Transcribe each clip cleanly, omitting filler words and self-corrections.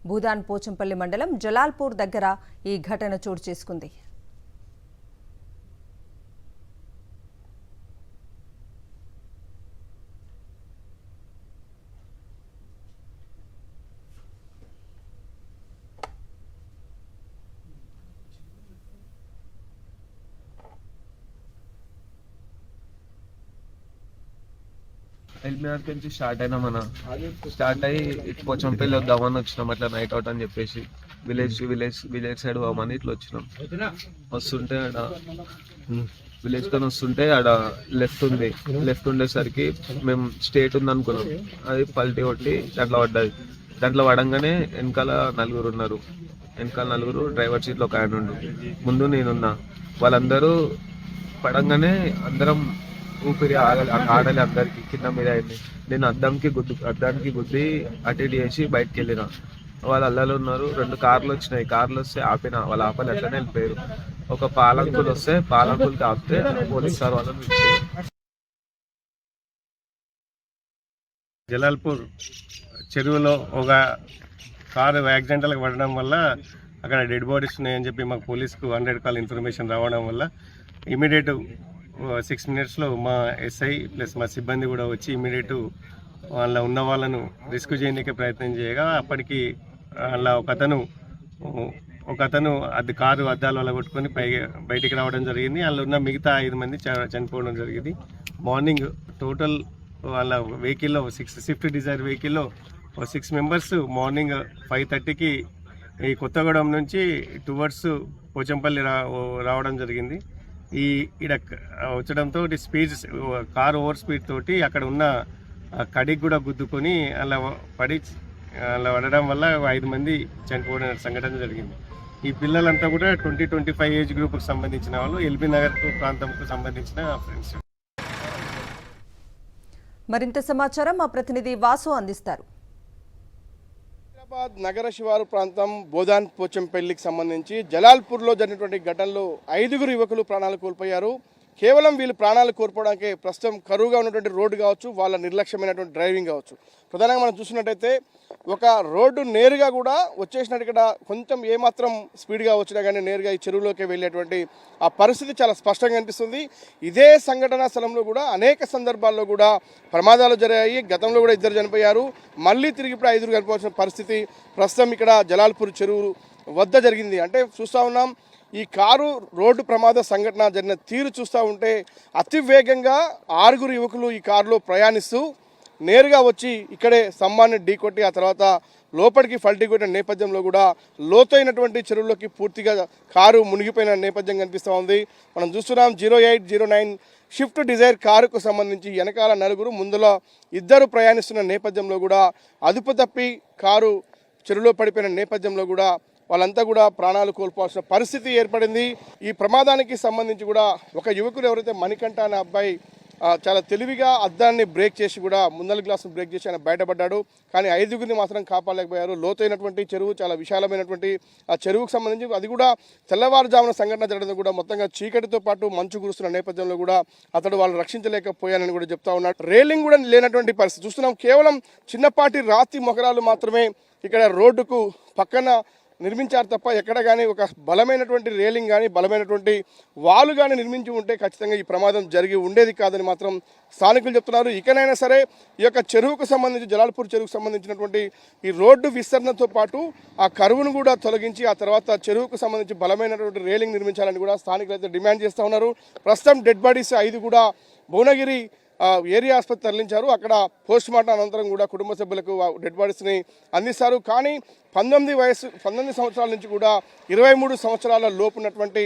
భూదాన్ పోచంపల్లి మండలం జలాల్పూర్ దగ్గర ఈ ఘటన చోటు చేసుకుంది. ఎల్బీఆర్ నుంచి స్టార్ట్ అయినా స్టార్ట్ అయ్యి ఇటు పోచంపల్లి వద్దామని వచ్చినాం. అట్లా నైట్ అవుట్ అని చెప్పేసి విలేజ్ సైడ్ పోమని ఇట్లా వచ్చినాం. వస్తుంటే ఆడ విలేజ్ తో వస్తుంటే ఆడ లెఫ్ట్ ఉండేసరికి మేము స్టేట్ ఉంది అనుకున్నాం. అది పల్టీ కొట్టి దాంట్లో పడంగానే వెనకాల నలుగురు డ్రైవర్ సీట్లో ఒక ఆయన ఉండు, ముందు నేనున్నా. వాళ్ళందరూ పడంగానే అందరం ఊపిరి ఆడలే, అందరికి కింద మీద అయింది. నేను అద్దానికి గుద్ది అటు ఇటు చేసి బయటకు వెళ్ళిన. వాళ్ళు అల్లాలో ఉన్నారు. 2 కార్లు వచ్చినాయి. కార్లు వస్తే ఆపిన, వాళ్ళు ఆపని అట్లనే వెళ్ళిపోయారు. ఒక పాలంకులు వస్తే పాలంకులకి ఆపితే పోలీస్ సార్ వాళ్ళని పిలిచారు. జలాల్పూర్ చెరువులో ఒక కారు యాక్సిడెంటల్గా పడడం వల్ల అక్కడ డెడ్ బాడీస్ ఉన్నాయని చెప్పి మాకు పోలీస్కు 100 కాల్ ఇన్ఫర్మేషన్ రావడం వల్ల ఇమీడియట్ 6 minutesలో మా ఎస్ఐ ప్లస్ మా సిబ్బంది కూడా వచ్చి ఇమీడియట్ ఉన్న వాళ్ళను రెస్క్యూ చేయడానికి ప్రయత్నం చేయగా అప్పటికి అలా ఒక అతను అది కారు అద్దాలు వల్ల కొట్టుకొని బయటికి రావడం జరిగింది. అందులో ఉన్న మిగతా 5 మంది చనిపోవడం జరిగింది. మార్నింగ్ టోటల్ వాళ్ళ వెహికల్లో స్విఫ్ట్ డిజైర్ వెహికల్లో 6 members మార్నింగ్ 5:30కి ఈ కొత్తగూడెం నుంచి టువర్డ్స్ పోచంపల్లి రావడం జరిగింది. ఈడ వచ్చడంతో కారు ఓవర్ స్పీడ్ తోటి అక్కడ ఉన్న కడికి కూడా గుద్దుకొని అలా పడడం వల్ల 5 మంది చనిపోవడం సంఘటన జరిగింది. ఈ పిల్లలంతా కూడా 20-25 ఏజ్ గ్రూప్కి సంబంధించిన వాళ్ళు, ఎల్బీ నగర్ ప్రాంతంకు సంబంధించిన ఫ్రెండ్స్. మరింత సమాచారం మా ప్రతినిధి వాసు అందిస్తారు. హైదరాబాద్ నగర శివారు ప్రాంతం భూదాన్ పోచంపల్లికి సంబంధించి జలాల్పూర్లో జరిగినటువంటి ఘటనలో 5 యువకులు ప్రాణాలు కోల్పోయారు. కేవలం వీళ్ళు ప్రాణాలు కోల్పోవడానికి ప్రస్తుతం కరువుగా ఉన్నటువంటి రోడ్డు కావచ్చు, వాళ్ళ నిర్లక్ష్యమైనటువంటి డ్రైవింగ్ కావచ్చు. ప్రధానంగా మనం చూసినట్టయితే ఒక రోడ్డు నేరుగా కూడా వచ్చేసినట్టు ఇక్కడ కొంచెం ఏమాత్రం స్పీడ్గా వచ్చినా కానీ నేరుగా ఈ చెరువులోకి వెళ్ళేటువంటి ఆ పరిస్థితి చాలా స్పష్టంగా కనిపిస్తుంది. ఇదే సంఘటన స్థలంలో కూడా అనేక సందర్భాల్లో కూడా ప్రమాదాలు జరిగాయి. గతంలో కూడా 2 చనిపోయారు. మళ్ళీ తిరిగి ఇప్పుడు 5 చనిపోవాల్సిన పరిస్థితి ప్రస్తుతం ఇక్కడ జలాల్పూర్ చెరువు వద్ద జరిగింది. అంటే చూస్తూ ఉన్నాం, ఈ కారు రోడ్డు ప్రమాద సంఘటన జరిగిన తీరు చూస్తూ ఉంటే అతి వేగంగా 6 యువకులు ఈ కారులో ప్రయాణిస్తూ నేరుగా వచ్చి ఇక్కడే స్తంభాన్ని ఢీకొట్టి ఆ తర్వాత లోపలికి పల్టీ కొట్టిన నేపథ్యంలో కూడా లోతైనటువంటి చెరువులోకి పూర్తిగా కారు మునిగిపోయిన నేపథ్యం కనిపిస్తూ ఉంది. మనం చూస్తున్నాం 0809 షిఫ్ట్ డిజైర్ కారుకు సంబంధించి వెనకాల 4, ముందులో 2 ప్రయాణిస్తున్న నేపథ్యంలో కూడా అదుపు తప్పి కారు చెరువులో పడిపోయిన నేపథ్యంలో కూడా వాళ్ళంతా కూడా ప్రాణాలు కోల్పోవాల్సిన పరిస్థితి ఏర్పడింది. ఈ ప్రమాదానికి సంబంధించి కూడా ఒక యువకుడు ఎవరైతే మణికంఠ అనే అబ్బాయి చాలా తెలివిగా అద్దాన్ని బ్రేక్ చేసి కూడా ముందల గ్లాసును బ్రేక్ చేసి ఆయన బయటపడ్డాడు. కానీ 5 మాత్రం కాపాడలేకపోయారు. లోతైనటువంటి చెరువు, చాలా విశాలమైనటువంటి ఆ చెరువుకు సంబంధించి అది కూడా తెల్లవారుజామున సంఘటన జరగడం కూడా మొత్తంగా చీకటితో పాటు మంచు కురుస్తున్న నేపథ్యంలో కూడా అతడు వాళ్ళు రక్షించలేకపోయానని కూడా చెప్తా ఉన్నాడు. రైలింగ్ కూడా లేనటువంటి పరిస్థితి చూస్తున్నాం. కేవలం చిన్నపాటి రాతి మొగరాలు మాత్రమే ఇక్కడ రోడ్డుకు పక్కన నిర్మించారు తప్ప ఎక్కడ కానీ ఒక బలమైనటువంటి రేలింగ్ కానీ బలమైనటువంటి వాలు కానీ నిర్మించి ఉంటే ఖచ్చితంగా ఈ ప్రమాదం జరిగి ఉండేది కాదని మాత్రం స్థానికులు చెప్తున్నారు. ఇకనైనా సరే ఈ యొక్క చెరువుకు సంబంధించి జలాల్పూర్ చెరువుకు సంబంధించినటువంటి ఈ రోడ్డు విస్తరణతో పాటు ఆ కరువును కూడా తొలగించి ఆ తర్వాత చెరువుకు సంబంధించి బలమైనటువంటి రేలింగ్ నిర్మించాలని కూడా స్థానికులు అయితే డిమాండ్ చేస్తూ ఉన్నారు. ప్రస్తుతం డెడ్ బాడీస్ 5 కూడా భువనగిరి ఏరియా ఆసుపత్రి తరలించారు. అక్కడ పోస్ట్ మార్టం అనంతరం కూడా కుటుంబ సభ్యులకు డెడ్ బాడీస్ని అందిస్తారు. కానీ 19 సంవత్సరాల నుంచి కూడా 23 సంవత్సరాల లోపు ఉన్నటువంటి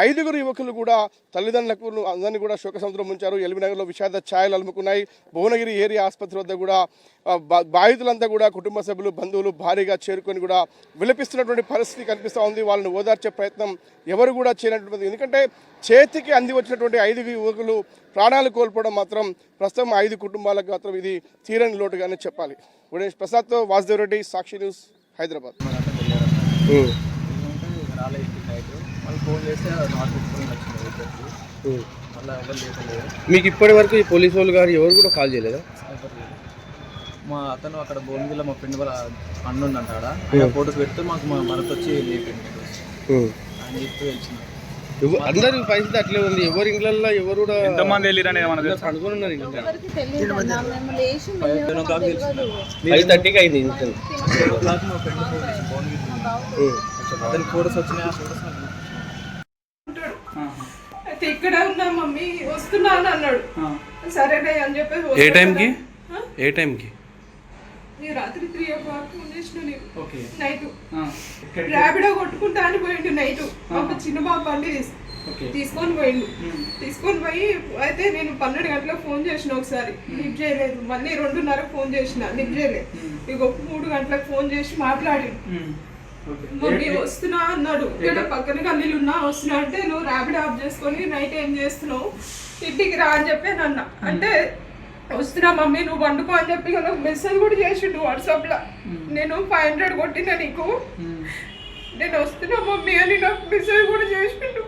5 యువకులు కూడా తల్లిదండ్రులకు అందరినీ కూడా శోక సముద్రం ఉంచారు. ఎల్బీ నగర్లో విషాద ఛాయలు అలుముకున్నాయి. భువనగిరి ఏరియా ఆసుపత్రి వద్ద కూడా బాధితులంతా కూడా కుటుంబ సభ్యులు, బంధువులు భారీగా చేరుకొని కూడా విలపిస్తున్నటువంటి పరిస్థితి కనిపిస్తూ ఉంది. వాళ్ళని ఓదార్చే ప్రయత్నం ఎవరు కూడా చేయనటువంటి, ఎందుకంటే చేతికి అంది వచ్చినటువంటి 5 యువకులు ప్రాణాలు కోల్పోవడం మాత్రం ప్రస్తుతం 5 కుటుంబాలకు మాత్రం ఇది తీరని లోటుగానే చెప్పాలి. గణేష్ ప్రసాద్తో వాసుదేవ్ రెడ్డి, సాక్షి న్యూస్, హైదరాబాద్. మీకు ఇప్పటి వరకు ఈ పోలీసు వాళ్ళు గారు ఎవరు కూడా కాల్ చేయలేదా? మా అతను అక్కడ భువనగిరిలో మా ఫ్రెండ్ వాళ్ళ అన్న ఉందంట ఆడ ఆయన ఫోటోస్ పెడితే మాకు మనతో వచ్చి లేపింది ఆయన చెప్తూ తెలిసింది. అందరి పరిస్థితి అట్లే ఉంది. ఎవరి ఇళ్ళల్లో ఎవరు కూడా ఎంతమంది వెళ్ళిరని ఏమన్నా పడుకొని ఉన్నారు. ఇంకా 5:30కి అయింది. మా ఫ్రెండ్ అతని ఫోటోస్ వచ్చినాయి. ఆ ఫోటోస్ అయితే ఇక్కడ ఉన్నా మమ్మీ వస్తున్నా అని అన్నాడు. సరేనే అని చెప్పేసి ఏ టైంకి నేను రాత్రి 3 o'clock ఫోన్ చేసిన నేను నైట్ ర్యాపిడో కొట్టుకుంటా అని పోయిండు. నైట్ ఒక చిన్న బాబు బండి తీసుకొని పోయిండు. తీసుకొని పోయి అయితే నేను 12 గంటలకు ఫోన్ చేసిన, ఒకసారి లిఫ్ట్ చేయలేదు. మళ్ళీ 2:30కు ఫోన్ చేసిన, లిఫ్ట్ చేయలేదు. ఇక 3 గంటలకు ఫోన్ చేసి మాట్లాడి మమ్మీ వస్తున్నా అన్నాడు. ఇక్కడ పక్కన గల్లీలు ఉన్నా వస్తున్నా అంటే నువ్వు ర్యాపిడ్ ఆఫ్ చేసుకొని నైట్ ఏం చేస్తున్నావు ఇంటికి రా అని చెప్పి అన్న. అంటే వస్తున్నా మమ్మీ నువ్వు వండుకో అని చెప్పి నాకు మెసేజ్ కూడా చేసిండు వాట్సాప్లో. నేను 500 కొట్టినా నీకు, నేను వస్తున్నా మమ్మీ అని నాకు మెసేజ్ కూడా చేసిండు.